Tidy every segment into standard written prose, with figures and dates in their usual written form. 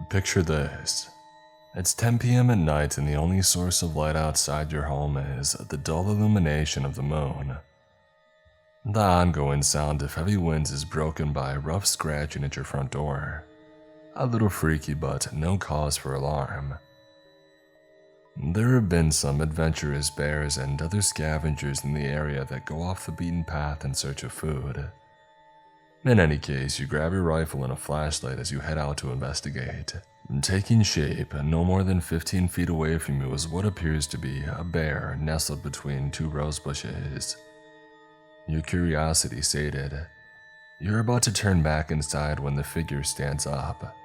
Picture this. It's 10 p.m. at night and the only source of light outside your home is the dull illumination of the moon. The ongoing sound of heavy winds is broken by a rough scratching at your front door. A little freaky, but no cause for alarm. There have been some adventurous bears and other scavengers in the area that go off the beaten path in search of food. In any case, you grab your rifle and a flashlight as you head out to investigate. Taking shape no more than 15 feet away from you is what appears to be a bear nestled between two rose bushes. Your curiosity sated, you're about to turn back inside when the figure stands up,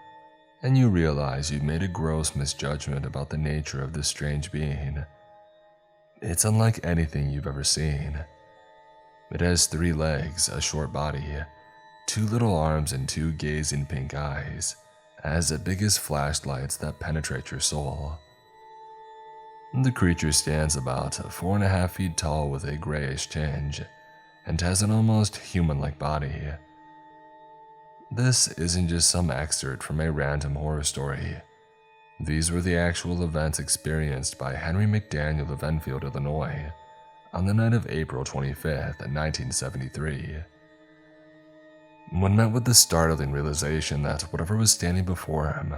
and you realize you've made a gross misjudgment about the nature of this strange being. It's unlike anything you've ever seen. It has 3 legs, a short body, 2 little arms, and 2 gazing pink eyes, as big as flashlights that penetrate your soul. The creature stands about 4.5 feet tall with a grayish tinge, and has an almost human-like body. This isn't just some excerpt from a random horror story. These were the actual events experienced by Henry McDaniel of Enfield, Illinois, on the night of April 25th, 1973. When met with the startling realization that whatever was standing before him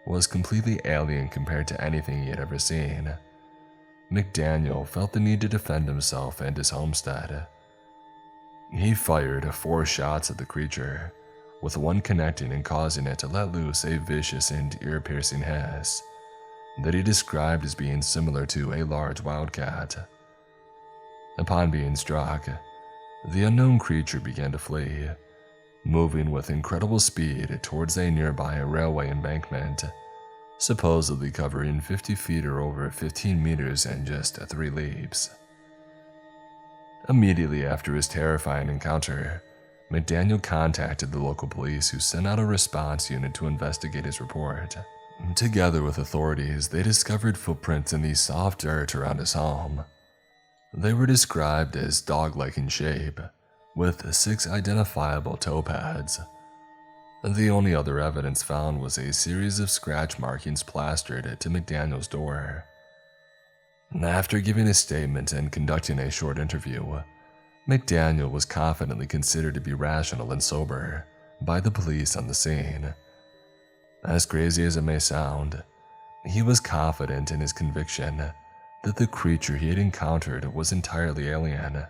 was completely alien compared to anything he had ever seen, McDaniel felt the need to defend himself and his homestead. He fired 4 shots at the creature, with one connecting and causing it to let loose a vicious and ear-piercing hiss that he described as being similar to a large wildcat. Upon being struck, the unknown creature began to flee, moving with incredible speed towards a nearby railway embankment, supposedly covering 50 feet or over 15 meters in just 3 leaps. Immediately after his terrifying encounter, McDaniel contacted the local police, who sent out a response unit to investigate his report. Together with authorities, they discovered footprints in the soft dirt around his home. They were described as dog-like in shape, with 6 identifiable toe pads. The only other evidence found was a series of scratch markings plastered to McDaniel's door. After giving a statement and conducting a short interview, McDaniel was confidently considered to be rational and sober by the police on the scene. As crazy as it may sound, he was confident in his conviction that the creature he had encountered was entirely alien.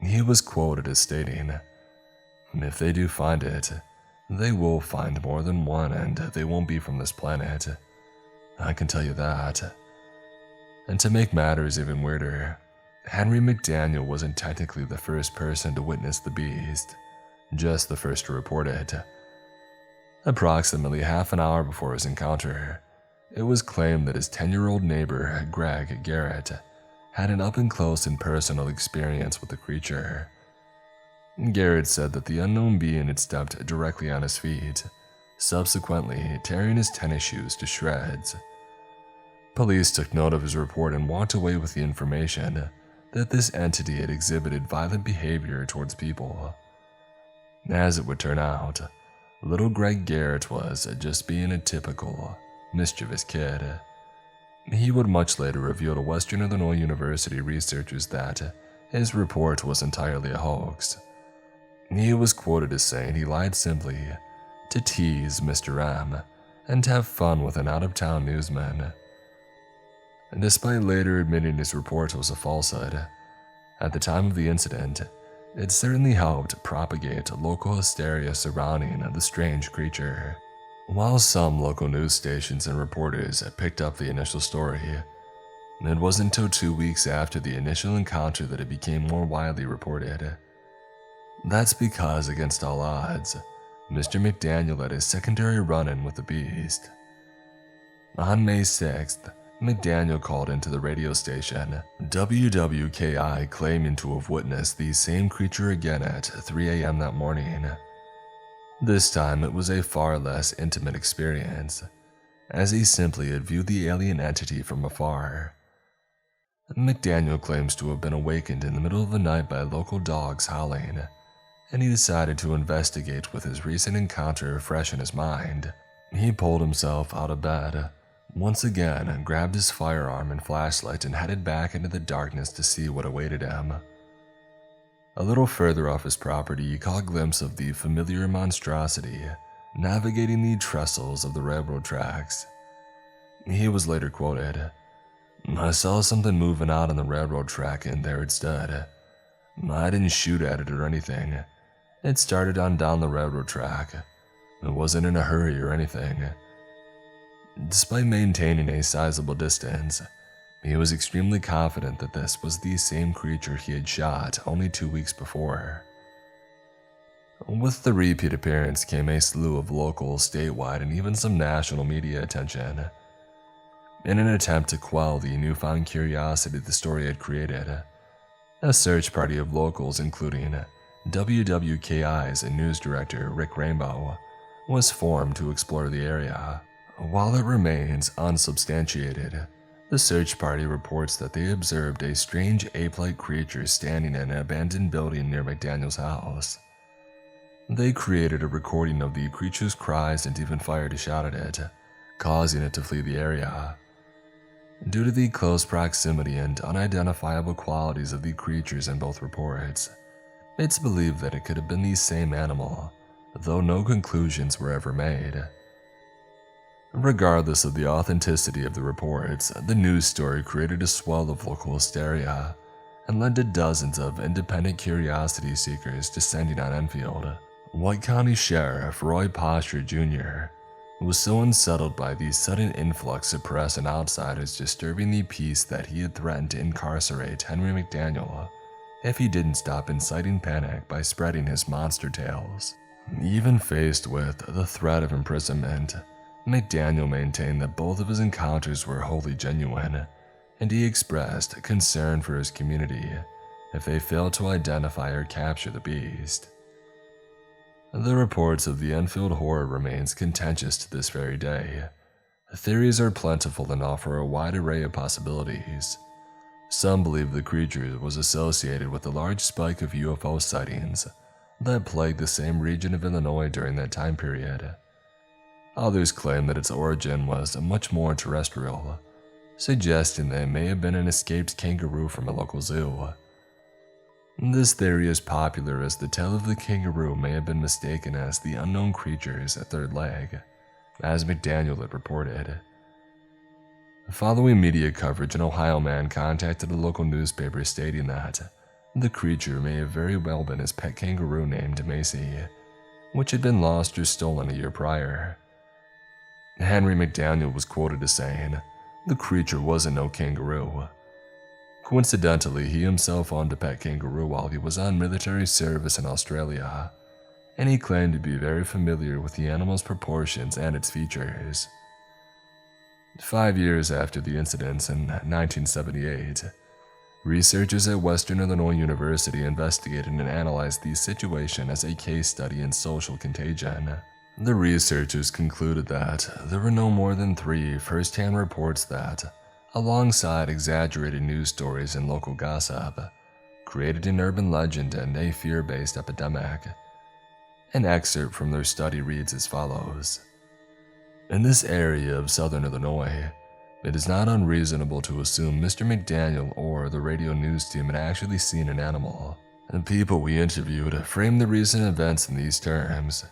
He was quoted as stating, "If they do find it, they will find more than one, and they won't be from this planet. I can tell you that." And to make matters even weirder, Henry McDaniel wasn't technically the first person to witness the beast, just the first to report it. Approximately half an hour before his encounter, it was claimed that his 10-year-old neighbor, Greg Garrett, had an up-and-close and personal experience with the creature. Garrett said that the unknown being had stepped directly on his feet, subsequently tearing his tennis shoes to shreds. Police took note of his report and walked away with the information that this entity had exhibited violent behavior towards people. As it would turn out, little Greg Garrett was just being a typical, mischievous kid. He would much later reveal to Western Illinois University researchers that his report was entirely a hoax. He was quoted as saying he lied simply to tease Mr. M and to have fun with an out-of-town newsman. And despite later admitting his report was a falsehood, at the time of the incident, it certainly helped propagate local hysteria surrounding the strange creature. While some local news stations and reporters picked up the initial story, it wasn't until 2 weeks after the initial encounter that it became more widely reported. That's because, against all odds, Mr. McDaniel had a secondary run-in with the beast. On May 6th, McDaniel called into the radio station WWKI, claiming to have witnessed the same creature again at 3 a.m. that morning. This time it was a far less intimate experience, as he simply had viewed the alien entity from afar. McDaniel claims to have been awakened in the middle of the night by local dogs howling, and he decided to investigate with his recent encounter fresh in his mind. He pulled himself out of bed, once again grabbed his firearm and flashlight and headed back into the darkness to see what awaited him. A little further off his property, he caught a glimpse of the familiar monstrosity navigating the trestles of the railroad tracks. He was later quoted, "I saw something moving out on the railroad track and there it stood. I didn't shoot at it or anything. It started on down the railroad track. It wasn't in a hurry or anything." Despite maintaining a sizable distance, he was extremely confident that this was the same creature he had shot only 2 weeks before. With the repeat appearance came a slew of local, statewide, and even some national media attention. In an attempt to quell the newfound curiosity the story had created, a search party of locals, including WWKI's news director Rick Rainbow, was formed to explore the area. While it remains unsubstantiated, the search party reports that they observed a strange ape-like creature standing in an abandoned building near McDaniel's house. They created a recording of the creature's cries and even fired a shot at it, causing it to flee the area. Due to the close proximity and unidentifiable qualities of the creatures in both reports, it's believed that it could have been the same animal, though no conclusions were ever made. Regardless of the authenticity of the reports, the news story created a swell of local hysteria and led to dozens of independent curiosity seekers descending on Enfield. White County Sheriff Roy Posher Jr. was so unsettled by the sudden influx of press and outsiders disturbing the peace that he had threatened to incarcerate Henry McDaniel if he didn't stop inciting panic by spreading his monster tales. Even faced with the threat of imprisonment, McDaniel maintained that both of his encounters were wholly genuine, and he expressed concern for his community if they failed to identify or capture the beast. The reports of the Enfield Horror remains contentious to this very day. Theories are plentiful and offer a wide array of possibilities. Some believe the creature was associated with the large spike of UFO sightings that plagued the same region of Illinois during that time period. Others claim that its origin was much more terrestrial, suggesting that it may have been an escaped kangaroo from a local zoo. This theory is popular as the tail of the kangaroo may have been mistaken as the unknown creature's third leg, as McDaniel had reported. Following media coverage, an Ohio man contacted a local newspaper stating that the creature may have very well been his pet kangaroo named Macy, which had been lost or stolen a year prior. Henry McDaniel was quoted as saying, "The creature wasn't no kangaroo." Coincidentally, he himself owned a pet kangaroo while he was on military service in Australia, and he claimed to be very familiar with the animal's proportions and its features. 5 years after the incidents in 1978, researchers at Western Illinois University investigated and analyzed the situation as a case study in social contagion. The researchers concluded that there were no more than 3 first-hand reports that, alongside exaggerated news stories and local gossip, created an urban legend and a fear-based epidemic. An excerpt from their study reads as follows. In this area of southern Illinois, it is not unreasonable to assume Mr. McDaniel or the radio news team had actually seen an animal. The people we interviewed framed the recent events in these terms.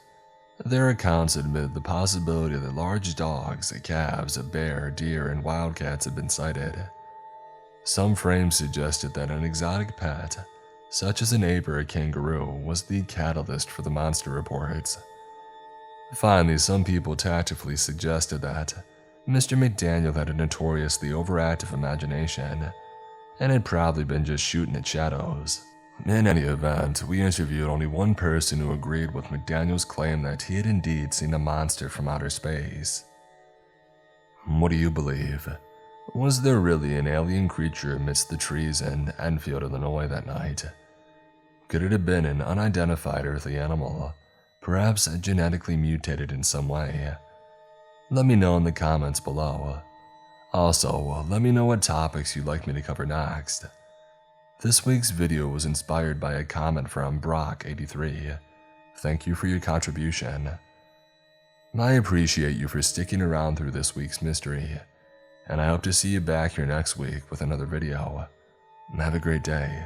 Their accounts admitted the possibility that large dogs, calves, bear, deer, and wildcats had been sighted. Some frames suggested that an exotic pet, such as an ape or a kangaroo, was the catalyst for the monster reports. Finally, some people tactfully suggested that Mr. McDaniel had a notoriously overactive imagination and had probably been just shooting at shadows. In any event, we interviewed only one person who agreed with McDaniel's claim that he had indeed seen a monster from outer space. What do you believe? Was there really an alien creature amidst the trees in Enfield, Illinois that night? Could it have been an unidentified earthly animal, perhaps genetically mutated in some way? Let me know in the comments below. Also, let me know what topics you'd like me to cover next. This week's video was inspired by a comment from Brock83. Thank you for your contribution. I appreciate you for sticking around through this week's mystery, and I hope to see you back here next week with another video. Have a great day.